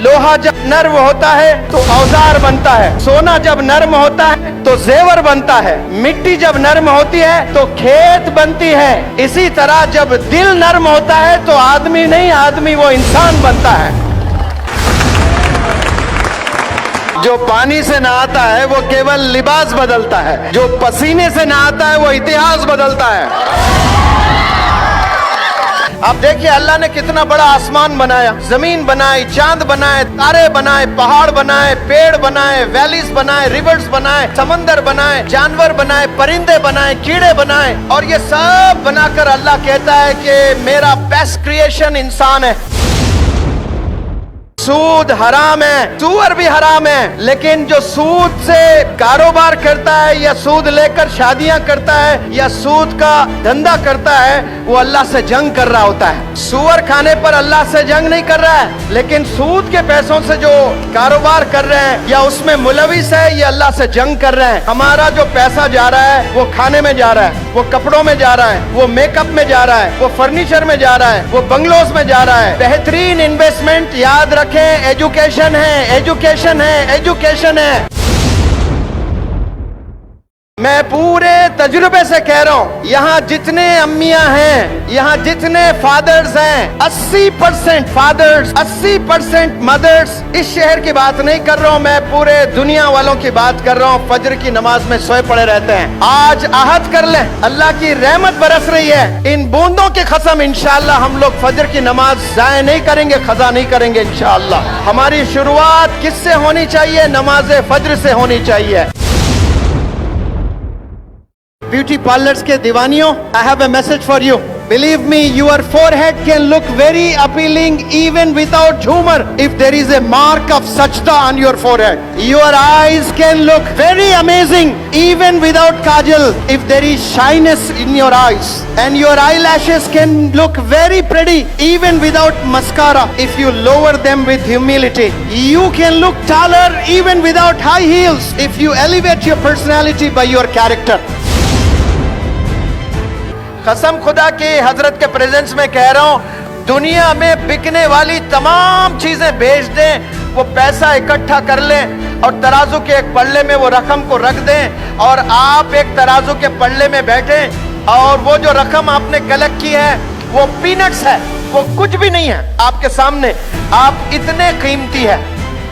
लोहा जब नर्म होता है तो औजार बनता है, सोना जब नर्म होता है तो जेवर बनता है, मिट्टी जब नर्म होती है तो खेत बनती है। इसी तरह जब दिल नर्म होता है तो आदमी नहीं, आदमी वो इंसान बनता है। जो पानी से नहाता है वो केवल लिबास बदलता है, जो पसीने से नहाता है वो इतिहास बदलता है। आप देखिए अल्लाह ने कितना बड़ा आसमान बनाया, जमीन बनाई, चांद बनाए, तारे बनाए, पहाड़ बनाए, पेड़ बनाए, वैलीज बनाए, रिवर्स बनाए, समंदर बनाए, जानवर बनाए, परिंदे बनाए, कीड़े बनाए, और ये सब बनाकर अल्लाह कहता है कि मेरा बेस्ट क्रिएशन इंसान है। सूद हराम है, सूअर भी हराम है, लेकिन जो सूद से कारोबार करता है या सूद लेकर शादियां करता है या सूद का धंधा करता है वो अल्लाह से जंग कर रहा होता है। सूअर खाने पर अल्लाह से जंग नहीं कर रहा है, लेकिन सूद के पैसों से जो कारोबार कर रहे हैं या उसमें मुलविस है ये अल्लाह से जंग कर रहे हैं। हमारा जो पैसा जा रहा है वो खाने में जा रहा है, वो कपड़ों में जा रहा है, वो मेकअप में जा रहा है, वो फर्नीचर में जा रहा है, वो बंगलोज में जा रहा है। बेहतरीन इन्वेस्टमेंट याद रखें एजुकेशन है, एजुकेशन है, एजुकेशन है। मैं पूरे तजुर्बे से कह रहा हूं, यहाँ जितने अम्मियां हैं, यहाँ जितने फादर्स हैं, 80% फादर्स, 80% मदर्स, इस शहर की बात नहीं कर रहा हूं, मैं पूरे दुनिया वालों की बात कर रहा हूं, फजर की नमाज में सोए पड़े रहते हैं। आज आहद कर लें, अल्लाह की रहमत बरस रही है, इन बूंदों की कसम इंशाअल्लाह हम लोग फजर की नमाज जाया नहीं करेंगे, खजा नहीं करेंगे इंशाअल्लाह। हमारी शुरुआत किससे होनी चाहिए? नमाज फजर से होनी चाहिए। ब्यूटी पार्लर्स के दीवानियों, I have a message for you. Believe me, your forehead can look very appealing even without humor if there is a mark of sajda on your forehead. Your eyes can look very amazing even without kajal if there is shyness in your eyes. And your eyelashes can look very pretty even without mascara if you lower them with humility. You can look taller even without high heels if you elevate your personality by your character. कसम खुदा की हजरत के presence में कह रहा हूं, दुनिया में बिकने वाली तमाम चीजें बेच दें, वो पैसा इकट्ठा कर लें और तराजू के एक पल्ले में वो रकम को रख दें और आप एक तराजू के पल्ले में बैठें और वो जो रकम आपने कलेक्ट की है वो पीनट्स है, वो कुछ भी नहीं है आपके सामने। आप इतने कीमती है।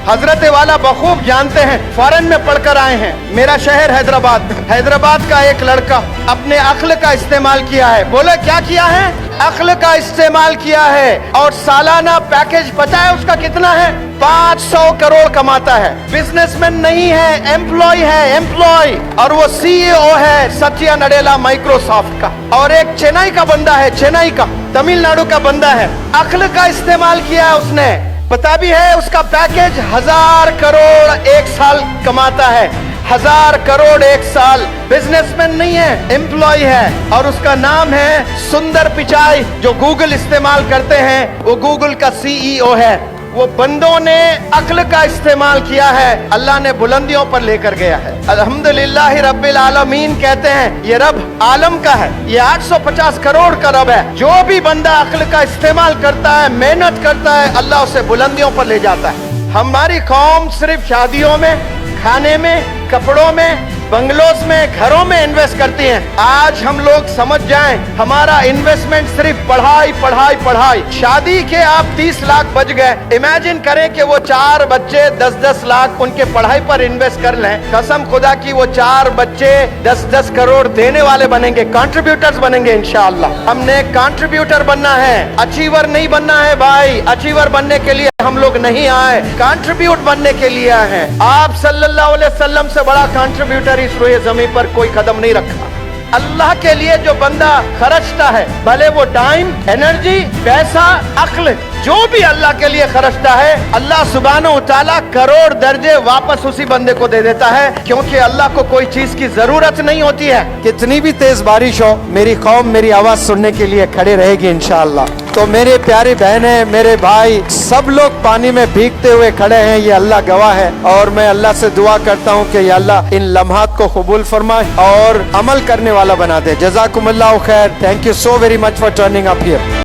हजरत वाला बखूब जानते हैं, फॉरेन में पढ़कर आए हैं। मेरा शहर हैदराबाद, हैदराबाद का एक लड़का अपने अक्ल का इस्तेमाल किया है। बोले क्या किया है? अक्ल का इस्तेमाल किया है और सालाना पैकेज पता है उसका कितना है? 500 करोड़ कमाता है। बिजनेसमैन नहीं है, एम्प्लॉय है, एम्प्लॉय, और वो CEO है सत्या नडेला माइक्रोसॉफ्ट का। और एक चेन्नई का बंदा है, चेन्नई का, तमिलनाडु का बंदा है। अक्ल का इस्तेमाल किया है उसने। पता भी है उसका पैकेज 1000 करोड़ एक साल कमाता है, 1000 करोड़ एक साल। बिजनेसमैन नहीं है, एम्प्लॉय है, और उसका नाम है सुंदर पिचाई। जो गूगल इस्तेमाल करते हैं वो गूगल का CEO है। वो बंदों ने अक्ल का इस्तेमाल किया है, अल्लाह ने बुलंदियों पर लेकर गया है। अल्हम्दुलिल्लाह रब्बिल आलमीन कहते हैं ये रब आलम का है, ये 850 करोड़ का रब है। जो भी बंदा अक्ल का इस्तेमाल करता है, मेहनत करता है, अल्लाह उसे बुलंदियों पर ले जाता है। हमारी कौम सिर्फ शादियों में, खाने में, कपड़ों में, बंगलोज में, घरों में इन्वेस्ट करती हैं। आज हम लोग समझ जाएं, हमारा इन्वेस्टमेंट सिर्फ पढ़ाई पढ़ाई पढ़ाई। शादी के आप 30 लाख बच गए, इमेजिन करें कि वो 4 बच्चे 10-10 लाख उनके पढ़ाई पर इन्वेस्ट कर लें। कसम खुदा की वो 4 बच्चे 10-10 करोड़ देने वाले बनेंगे, कंट्रीब्यूटर्स बनेंगे इंशाअल्लाह। हमने कंट्रीब्यूटर बनना है, अचीवर नहीं बनना है भाई। अचीवर बनने के लिए हम लोग नहीं आए, कंट्रीब्यूट बनने के लिए आए हैं। आप सल्लल्लाहु अलैहि वसल्लम से बड़ा कंट्रीब्यूटर इस रुए ज़मीन पर कोई कदम नहीं रखा। अल्लाह के लिए जो बंदा खर्चता है, भले वो टाइम, एनर्जी, पैसा, अक्ल, जो भी अल्लाह के लिए खर्चता है, अल्लाह सुब्हानहू तआला करोड़ दर्जे वापस उसी बंदे को दे देता है, क्योंकि अल्लाह को कोई चीज की जरूरत नहीं होती है। कितनी भी तेज बारिश हो, मेरी कौम मेरी आवाज सुनने के लिए खड़े रहेगी इंशाअल्लाह। तो मेरे प्यारे बहनें, मेरे भाई, सब लोग पानी में भीगते हुए खड़े हैं, ये अल्लाह गवाह है। और मैं अल्लाह से दुआ करता हूँ कि या अल्लाह इन लम्हात को कबूल फरमाए और अमल करने वाला बना दे। जज़ाकुमुल्लाहु खैर। Thank you so very much for turning up here.